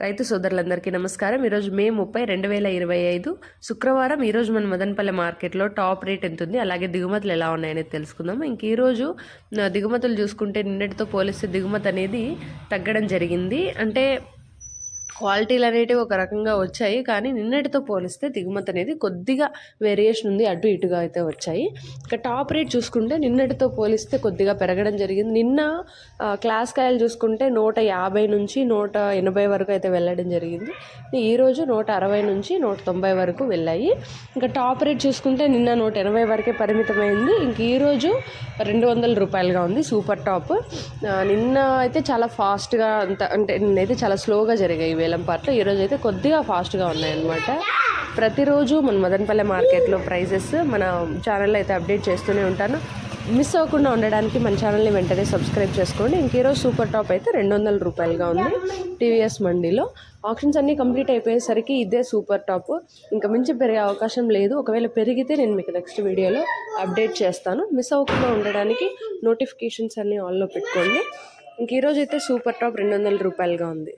రైతు సోదరులందరికీ నమస్కారం. ఈరోజు మే 30, 2025 శుక్రవారం. ఈరోజు మన మదనపల్లె మార్కెట్లో టాప్ రేట్ ఎంత ఉంది, అలాగే దిగుమతులు ఎలా ఉన్నాయనేది తెలుసుకుందాము. ఇంక ఈరోజు దిగుమతులు చూసుకుంటే నిన్నటితో పోలిస్తే దిగుమతి అనేది తగ్గడం జరిగింది. అంటే క్వాలిటీలు అనేటివి ఒక రకంగా వచ్చాయి, కానీ నిన్నటితో పోలిస్తే దిగుమతి అనేది కొద్దిగా వేరియేషన్ ఉంది, అటు ఇటుగా అయితే వచ్చాయి. ఇక టాప్ రేట్ చూసుకుంటే నిన్నటితో పోలిస్తే కొద్దిగా పెరగడం జరిగింది. నిన్న క్లాస్ కాయలు చూసుకుంటే 150 నుంచి 180 వరకు అయితే వెళ్ళడం జరిగింది. ఈరోజు 160 నుంచి 190 వరకు వెళ్ళాయి. ఇంకా టాప్ రేట్ చూసుకుంటే నిన్న 180 వరకే పరిమితమైంది. ఇంక ఈరోజు 200 రూపాయలుగా ఉంది సూపర్ టాప్. నిన్న అయితే చాలా ఫాస్ట్గా అంటే నిన్నైతే చాలా స్లోగా జరిగాయి వేలంపాట్లు. ఈరోజు అయితే కొద్దిగా ఫాస్ట్గా ఉన్నాయన్నమాట. ప్రతిరోజు మన మదనపల్లె మార్కెట్లో ప్రైజెస్ మన ఛానల్లో అయితే అప్డేట్ చేస్తూనే ఉంటాను. మిస్ అవ్వకుండా ఉండడానికి మన ఛానల్ని వెంటనే సబ్స్క్రైబ్ చేసుకోండి. ఇంక ఈరోజు సూపర్ టాప్ అయితే 200 రూపాయలుగా ఉంది టీవీఎస్ మండీలో. ఆప్షన్స్ అన్నీ కంప్లీట్ అయిపోయేసరికి ఇదే సూపర్ టాప్. ఇంకా మించి పెరిగే అవకాశం లేదు. ఒకవేళ పెరిగితే నేను మీకు నెక్స్ట్ వీడియోలో అప్డేట్ చేస్తాను. మిస్ అవ్వకుండా ఉండడానికి నోటిఫికేషన్స్ అన్నీ ఆన్లో పెట్టుకోండి. ఇంక ఈరోజు అయితే సూపర్ టాప్ 200 రూపాయలుగా ఉంది.